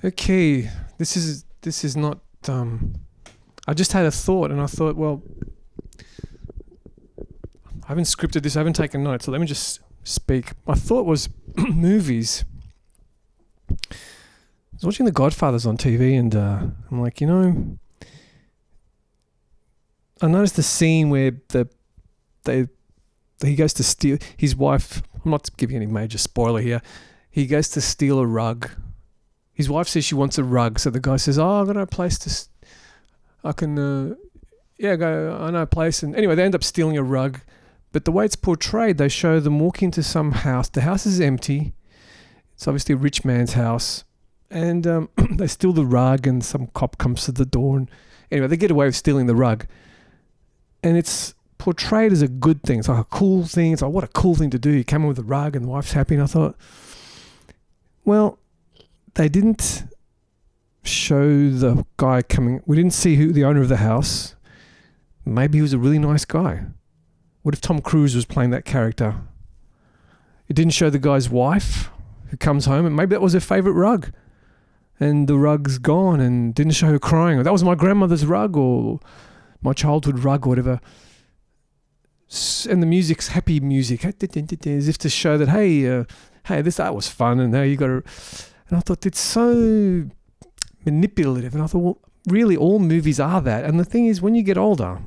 Okay, this is not. I just had a thought, and I thought, well, I haven't scripted this. I haven't taken notes, so let me just speak. My thought was movies. I was watching The Godfathers on TV, and I'm like, I noticed the scene where he goes to steal his wife. I'm not giving any major spoiler here. He goes to steal a rug. His wife says she wants a rug, so the guy says, "Oh, I've got no place to. I can, go. I know a place." And anyway, they end up stealing a rug. But the way it's portrayed, they show them walk into some house. The house is empty. It's obviously a rich man's house, and they steal the rug. And some cop comes to the door, and anyway, they get away with stealing the rug. And it's portrayed as a good thing. It's like a cool thing. It's like, what a cool thing to do. You come in with a rug and the wife's happy. And I thought, well, they didn't show the guy coming. We didn't see who the owner of the house. Maybe he was a really nice guy. What if Tom Cruise was playing that character? It didn't show the guy's wife who comes home, and maybe that was her favourite rug. And the rug's gone, and didn't show her crying. That was my grandmother's rug, or my childhood rug, or whatever. And the music's happy music, as if to show that, hey, that was fun, and now you got to. And I thought it's so manipulative, and I thought, well, really, all movies are that. And the thing is, when you get older,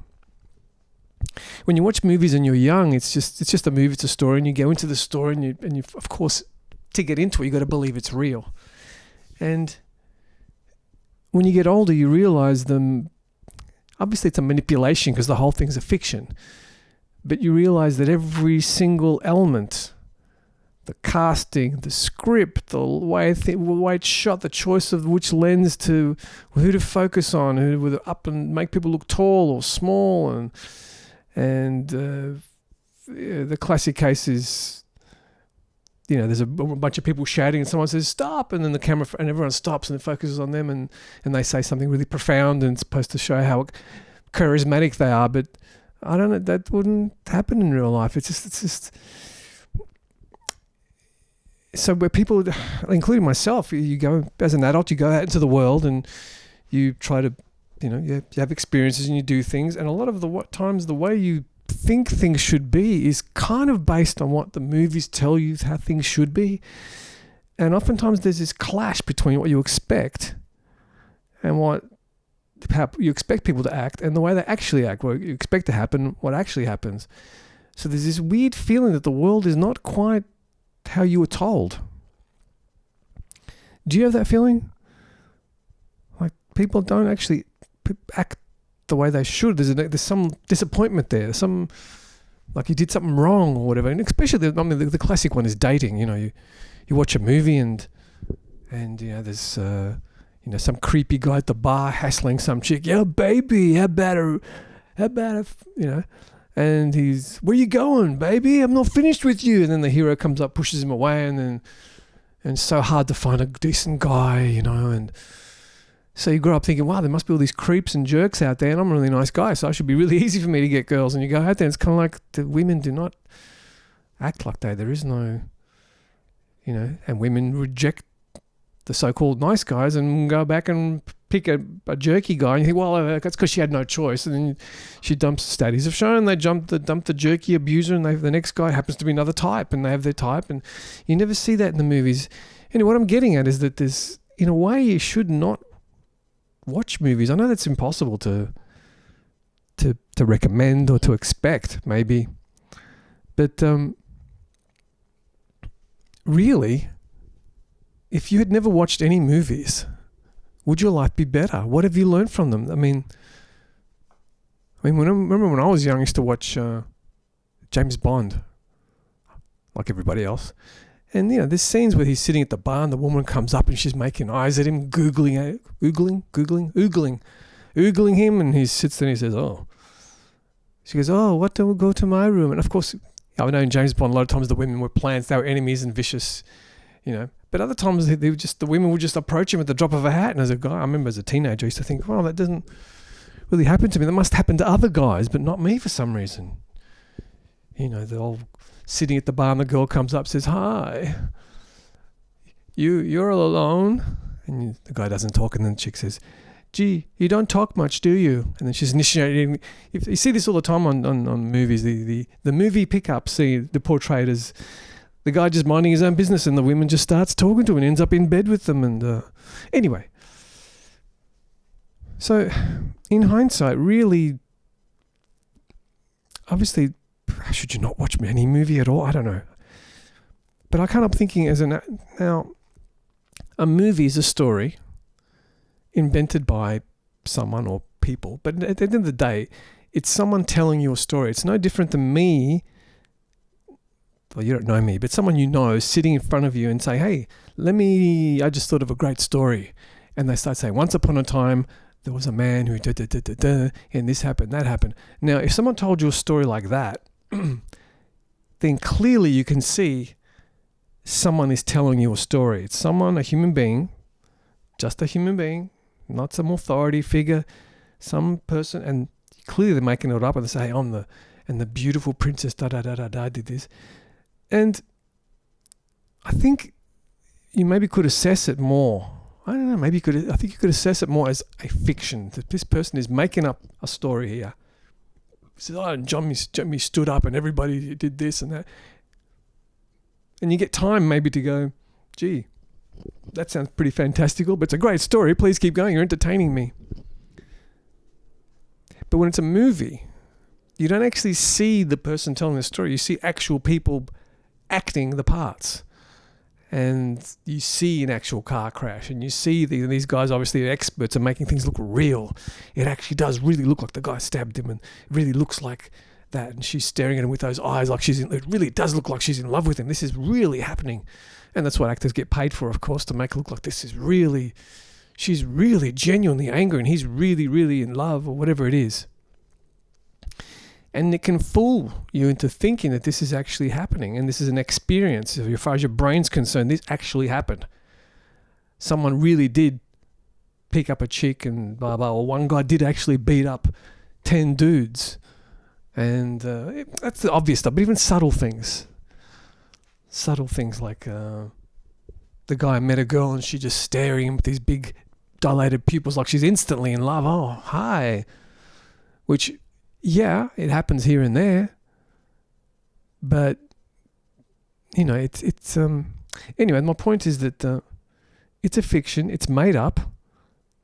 when you watch movies and you're young, it's just a movie, it's a story, and you go into the story, and you of course, to get into it, you got to believe it's real. And when you get older, you realize obviously it's a manipulation because the whole thing's a fiction. But you realize that every single element, the casting, the script, the way it's shot, the choice of which lens to, who to focus on, who to up and make people look tall or small, and the classic case is, there's a bunch of people shouting and someone says stop, and then the camera and everyone stops and it focuses on them, and they say something really profound and it's supposed to show how charismatic they are, but I don't know, that wouldn't happen in real life. It's just so where people, including myself, you go as an adult, you go out into the world and you try to, you have experiences and you do things, and a lot of the times the way you think things should be is kind of based on what the movies tell you how things should be, and oftentimes there's this clash between what you expect and how you expect people to act and the way they actually act, what you expect to happen, what actually happens. So there's this weird feeling that the world is not quite how you were told. Do you have that feeling? Like people don't actually act the way they should. There's some disappointment there. Some, like you did something wrong or whatever. And especially, the classic one is dating. You watch a movie and there's some creepy guy at the bar hassling some chick. Yeah, baby, how about a, and he's, where you going, baby? I'm not finished with you. And then the hero comes up, pushes him away, and it's so hard to find a decent guy, and so you grow up thinking, wow, there must be all these creeps and jerks out there, and I'm a really nice guy, so it should be really easy for me to get girls. And you go out there, and it's kind of like the women do not act like that. There is no, and women reject the so-called nice guys and go back and pick a jerky guy, and you think, well, that's because she had no choice. And then she dumps, studies have shown they dump the jerky abuser, and the next guy happens to be another type, and they have their type, and you never see that in the movies. And what I'm getting at is that there's, in a way, you should not watch movies. I know that's impossible to recommend or to expect, maybe, but really, if you had never watched any movies, would your life be better? What have you learned from them? I mean, remember when I was young, I used to watch James Bond, like everybody else. And, there's scenes where he's sitting at the bar and the woman comes up and she's making eyes at him, oogling him. And he sits there and he says, oh. She goes, oh, what, do we go to my room? And of course, I know in James Bond, a lot of times the women were plants, they were enemies and vicious, But other times the women would just approach him at the drop of a hat. And as a guy, I remember as a teenager, I used to think, well, that doesn't really happen to me. That must happen to other guys, but not me for some reason. They're all sitting at the bar and the girl comes up, says, hi, you're all alone. And the guy doesn't talk, and then the chick says, gee, you don't talk much, do you? And then she's initiating. You see this all the time on movies. The movie pickup scene, the portrayed as the guy just minding his own business, and the woman just starts talking to him and ends up in bed with them. And anyway, so in hindsight, really, obviously, should you not watch any movie at all? I don't know. But I can't help thinking now, a movie is a story invented by someone or people, but at the end of the day, it's someone telling you a story. It's no different than me. Well, you don't know me, but someone you know sitting in front of you and say, hey, I just thought of a great story. And they start saying, once upon a time, there was a man who and this happened, that happened. Now, if someone told you a story like that, then clearly you can see someone is telling you a story. It's someone, a human being, just a human being, not some authority figure, some person, and clearly they're making it up and they say, hey, the beautiful princess did this. And I think you maybe could assess it more. I don't know, I think you could assess it more as a fiction, that this person is making up a story here. He says, oh, Johnny stood up and everybody did this and that. And you get time maybe to go, gee, that sounds pretty fantastical, but it's a great story. Please keep going. You're entertaining me. But when it's a movie, you don't actually see the person telling the story. You see actual people acting the parts. And you see an actual car crash, and you see these guys obviously are experts at making things look real. It actually does really look like the guy stabbed him, and it really looks like that. And she's staring at him with those eyes like it really does look like she's in love with him. This is really happening. And that's what actors get paid for, of course, to make it look like she's really genuinely angry and he's really, really in love or whatever it is. And it can fool you into thinking that this is actually happening and this is an experience. As far as your brain's concerned, this actually happened. Someone really did pick up a chick and blah, blah, or one guy did actually beat up 10 dudes. And that's the obvious stuff, but even subtle things like the guy met a girl and she just staring him with these big dilated pupils like she's instantly in love. Oh, hi. Which, yeah, it happens here and there. But, it's anyway, my point is that it's a fiction, it's made up.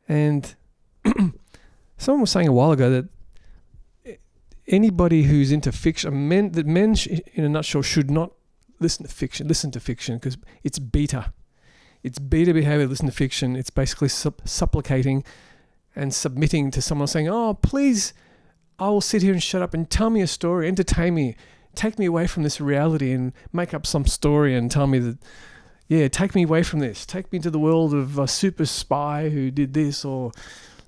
And someone was saying a while ago that anybody who's into fiction, men in a nutshell should not listen to fiction because it's beta. It's beta behavior, listen to fiction. It's basically supplicating and submitting to someone saying, oh, please, I will sit here and shut up and tell me a story, entertain me, take me away from this reality and make up some story and tell me that, yeah, take me away from this. Take me to the world of a super spy who did this or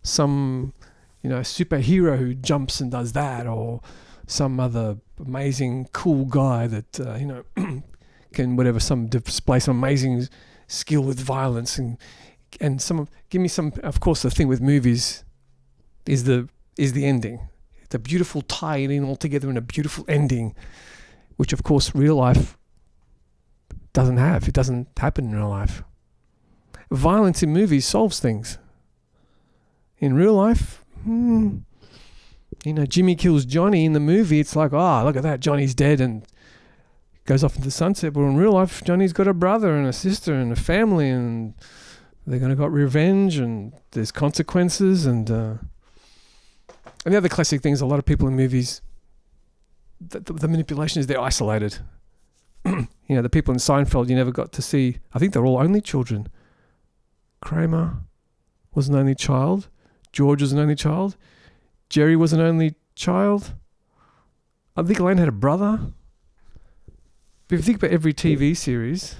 some, superhero who jumps and does that or some other amazing cool guy that, can display some amazing skill with violence and give me some, of course, the thing with movies is the ending. It's a beautiful tie-in all together in a beautiful ending, which of course real life doesn't have. It doesn't happen in real life. Violence in movies solves things. In real life, Jimmy kills Johnny in the movie. It's like, look at that, Johnny's dead and goes off into the sunset. But in real life, Johnny's got a brother and a sister and a family, and they're going to got revenge, and there's consequences. And the other classic thing is a lot of people in movies, the manipulation is they're isolated. The people in Seinfeld you never got to see. I think they're all only children. Kramer was an only child. George was an only child. Jerry was an only child. I think Elaine had a brother. But if you think about every TV series,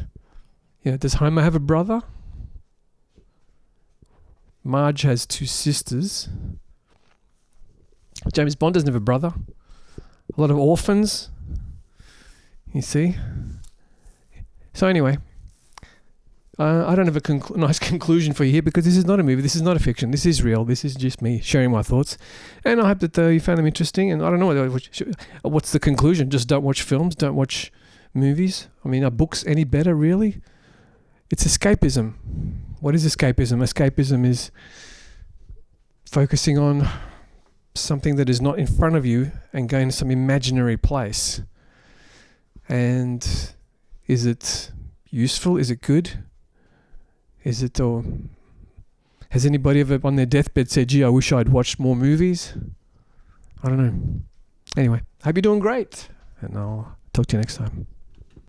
does Homer have a brother? Marge has 2 sisters. James Bond doesn't have a brother. A lot of orphans. You see? So anyway, I don't have a nice conclusion for you here because this is not a movie. This is not a fiction. This is real. This is just me sharing my thoughts. And I hope that you found them interesting. And I don't know what's the conclusion. Just don't watch films. Don't watch movies. I mean, are books any better, really? It's escapism. What is escapism? Escapism is focusing on something that is not in front of you and going to some imaginary place. And is it useful? Is it good? Is it, or has anybody ever on their deathbed said, gee, I wish I'd watched more movies? I don't know. Anyway, hope you're doing great, and I'll talk to you next time.